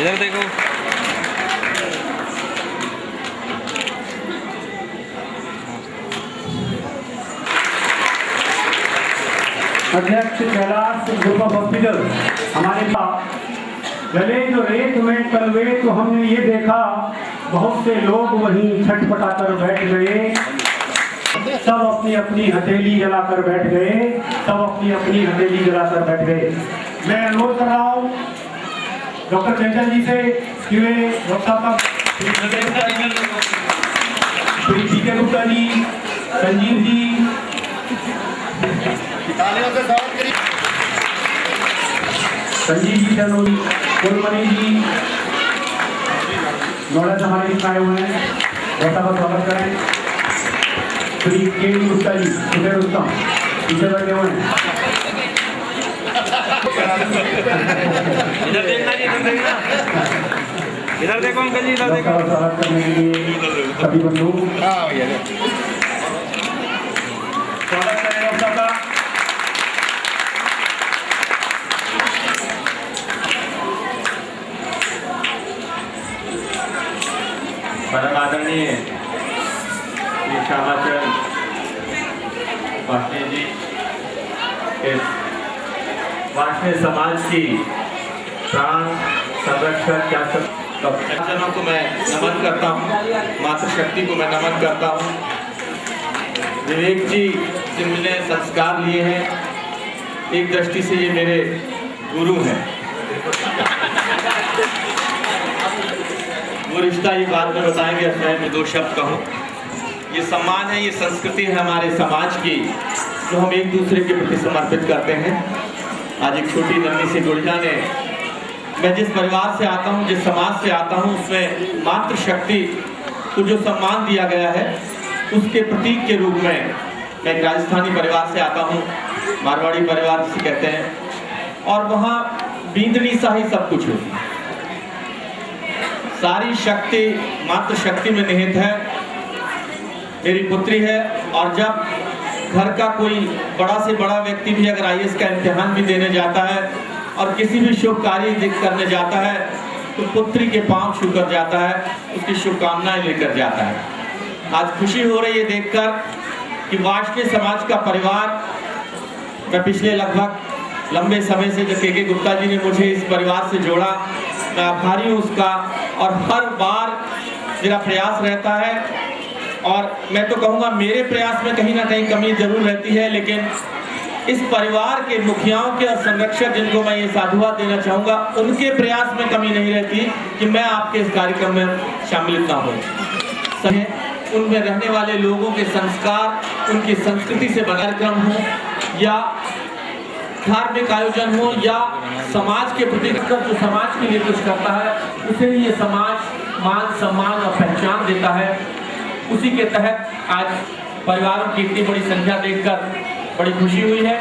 इधर देखो। अध्यक्ष कैलाश ग्रुप ऑफ हॉस्पिटल हमारे पास गले जो रेत में कलवे, तो हमने ये देखा बहुत से लोग वहीं छटपटाकर बैठ गए, सब अपनी अपनी हथेली जलाकर बैठ गए, सब अपनी अपनी हथेली जलाकर बैठ गए। मैं अनुरोध कर रहा हूँ डॉक्टर चंचल जी से कि वे डॉक्टर श्री पीके गुप्ता जी, संजीव जी, संजीव जी, चंदोली, कुलमणि जी, नोएडा से हमारे बीच आए हुए हैं, बहुत बहुत स्वागत करें। श्री के गुप्ता जी, सुबह उत्तम पीछे बैठे हुए हैं। इधर देखना जी, इधर देखना, इधर देखो अंकल जी, इधर देखो। स्वागत करने के लिए सभी बंधु स्वागत करें डॉक्टर का। परम आदरणीय श्यामाचरण वार्ष्णेय जी, इस वार्ष्णेय समाज की प्राण संरक्षक या जनों को मैं नमन करता हूँ, मातृशक्ति को मैं नमन करता हूँ। विवेक जी जिनने संस्कार लिए हैं, एक दृष्टि से ये मेरे गुरु हैं। वो रिश्ता ये बाद में बताएंगे, मैं दो शब्द कहूँ। ये सम्मान है, ये संस्कृति है हमारे समाज की, जो हम एक दूसरे के प्रति समर्पित करते हैं। आज एक छोटी नन्ही सी गुड़िया ने, मैं जिस परिवार से आता हूँ, जिस समाज से आता हूँ, उसमें मातृशक्ति को जो सम्मान दिया गया है, उसके प्रतीक के रूप में मैं एक राजस्थानी परिवार से आता हूँ, मारवाड़ी परिवार जिसे कहते हैं, और वहाँ बींदनी सा ही सब कुछ होती है। सारी शक्ति मातृशक्ति में निहित है। मेरी पुत्री है, और जब घर का कोई बड़ा से बड़ा व्यक्ति भी अगर IAS का इम्तिहान भी देने जाता है और किसी भी शुभ कार्य करने जाता है, तो पुत्री के पांव छूकर जाता है, उसकी शुभकामनाएं लेकर जाता है। आज खुशी हो रही है देखकर कि वार्ष्णेय समाज का परिवार, मैं पिछले लगभग लंबे समय से जब के गुप्ता जी ने मुझे इस परिवार से जोड़ा, मैं आभारी हूँ उसका, और हर बार मेरा प्रयास रहता है। और मैं तो कहूँगा मेरे प्रयास में कहीं ना कहीं कमी जरूर रहती है, लेकिन इस परिवार के मुखियाओं के और संरक्षक जिनको मैं ये साधुवाद देना चाहूँगा, उनके प्रयास में कमी नहीं रहती कि मैं आपके इस कार्यक्रम में शामिल ना हो। उनमें रहने वाले लोगों के संस्कार, उनकी संस्कृति से बना कार्यक्रम हो या धार्मिक आयोजन हो या समाज के प्रति जो समाज के लिए कुछ करता है, उसे ही ये समाज मान सम्मान और पहचान देता है। उसी के तहत आज परिवारों की इतनी बड़ी संख्या देखकर बड़ी खुशी हुई है,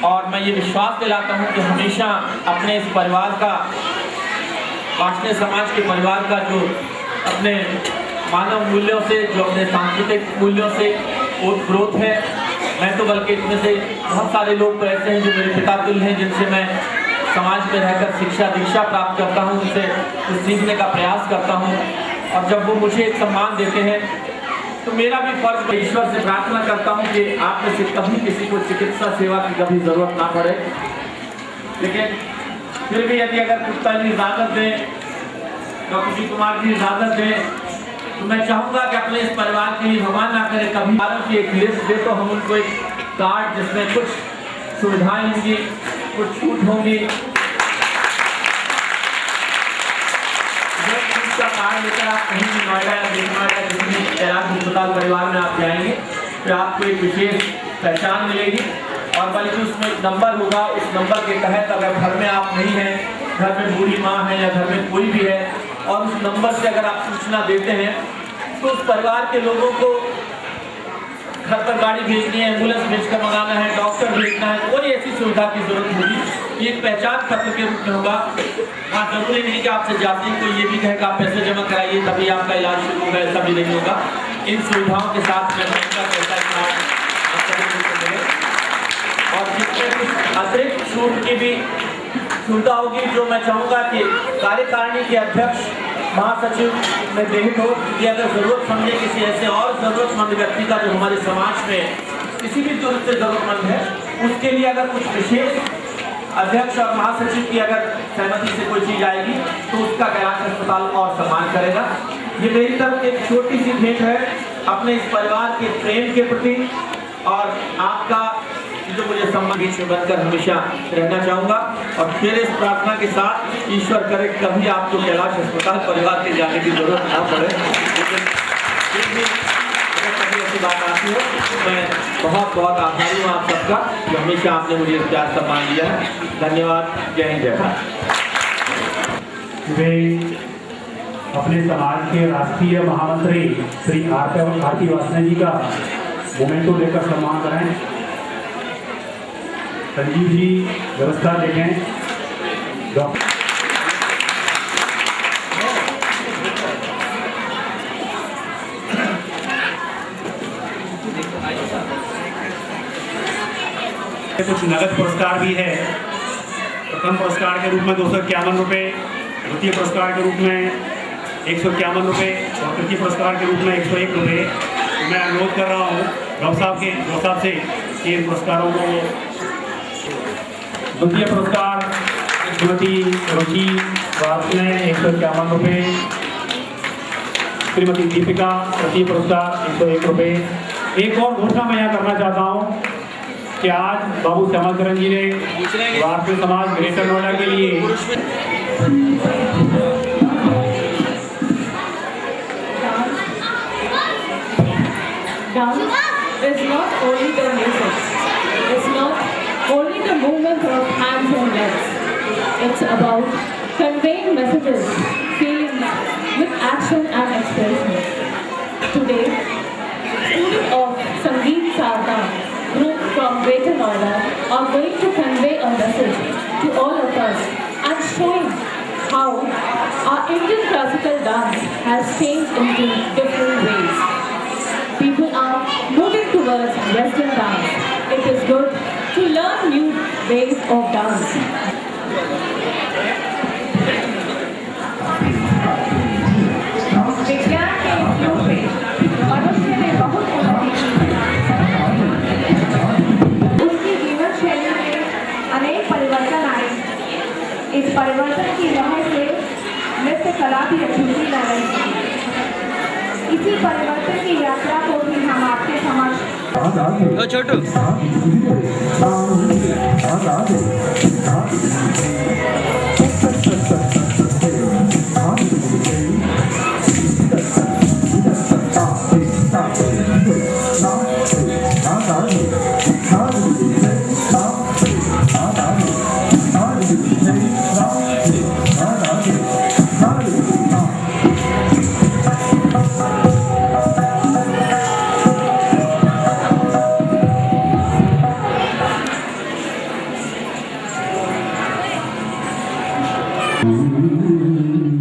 और मैं ये विश्वास दिलाता हूँ कि हमेशा अपने इस परिवार का, वार्ष्णेय समाज के परिवार का जो अपने मानव मूल्यों से, जो अपने सांस्कृतिक मूल्यों से ओतप्रोत है, मैं तो बल्कि इनमें से बहुत सारे लोग तो ऐसे हैं जो मेरे पिता तुल्य हैं, जिनसे मैं समाज में रहकर शिक्षा दीक्षा प्राप्त करता हूँ, उनसे कुछ सीखने का प्रयास करता हूँ। और जब वो मुझे एक सम्मान देते हैं, तो मेरा भी फर्ज, ईश्वर से प्रार्थना करता हूँ कि आप में से कभी किसी को चिकित्सा सेवा की कभी जरूरत ना पड़े। लेकिन फिर भी यदि अगर गुप्ता जी इजाजत दें, डॉक्टर जी कुमार जी इजाजत दें, तो मैं चाहूँगा कि अपने इस परिवार के लिए भगवान ना करे कभी की एक लिस्ट दे, तो हम उनको एक कार्ड जिसमें कुछ सुविधाएं होंगी, कुछ छूट होंगी, का कार्ड लेकर आप कहीं भी नोएडा या नोएडा जितनी कैलाश अस्पताल परिवार में आप जाएंगे, तो आपको एक विशेष पहचान मिलेगी, और बल्कि उसमें एक नंबर होगा। उस नंबर के तहत अगर घर में आप नहीं हैं, घर में बूढ़ी माँ है या घर में कोई भी है, और उस नंबर से अगर आप सूचना देते हैं, तो उस परिवार के लोगों को घर पर गाड़ी भेजनी है, एम्बुलेंस भेजकर मंगाना है, डॉक्टर भेजना है, कोई ऐसी सुविधा की जरूरत होगी। ये एक पहचान पत्र के रूप में होगा। हाँ, जरूरी नहीं कि आपसे जाते ही कोई ये भी कहेगा आप पैसे जमा कराइए तभी आपका इलाज शुरू होगा, ऐसा भी नहीं होगा। इन सुविधाओं के साथ और जितने कुछ अतिरिक्त छूट की भी सुविधा होगी जो मैं चाहूँगा कि कार्यकारिणी के अध्यक्ष महासचिव में देहित हो कि अगर ज़रूरत समझे किसी ऐसे और ज़रूरतमंद व्यक्ति का जो हमारे समाज में किसी भी जरूरत से ज़रूरतमंद है, उसके लिए अगर कुछ विशेष अध्यक्ष और महासचिव की अगर सहमति से कोई चीज़ आएगी तो उसका कैलाश अस्पताल और सम्मान करेगा। ये मेरी तरफ एक छोटी सी भेंट है अपने इस परिवार के प्रेम के प्रति और आपका जो मुझे सम्मान बीच में बनकर हमेशा रहना चाहूँगा। और फिर इस प्रार्थना के साथ ईश्वर करे कभी आपको कैलाश अस्पताल परिवार के जाने की जरूरत ना पड़े, लेकिन फिर भी अगर कभी ऐसी बात आती हो तो मैं बहुत बहुत आभारी हूँ आप सबका जो हमेशा आपने मुझे प्यार सम्मान दिया है। धन्यवाद। जय हिंद, जय भारत। वे अपने समाज के राष्ट्रीय महामंत्री श्री आरती वासना जी का मोमेंटो लेकर सम्मान करें। संजीव जी व्यवस्था देखें। कुछ नगद पुरस्कार भी है। प्रथम पुरस्कार के रूप में 251 रुपये, द्वितीय पुरस्कार के रूप में 151 रुपये और तृतीय पुरस्कार के रूप में 101 रुपये। मैं अनुरोध कर रहा हूँ गौ साहब से कि इन पुरस्कारों को द्वितीय पुरस्कार श्रीमती रुचि वास ने 151 रुपये, श्रीमती दीपिका तृतीय पुरस्कार 101 रुपये। एक और घोषणा मैं यहाँ करना चाहता हूँ कि आज बाबू श्यामाचरण जी ने भारतीय समाज ग्रेटर नोएडा के लिए Dance is not only the music, it's not only the movement of hands and legs. It's about conveying messages, feelings with action and expression. Today, students of Sangeet Sarda group from Greater Noida are going to convey a message to all of us and showing how our Indian classical dance has changed into different ways. People are moving towards Western dance. It is good to learn new ways of dance. विज्ञान के उपयोग में मनुष्य ने बहुत उन्नति की। उसकी जीवन शैली में अनेक परिवर्तन आए। इस परिवर्तन की वजह से नृत्य कला भी अछूती न रही। इसी परिवर्तन की यात्रा को भी हम आपके समक्ष छोटू Ooh.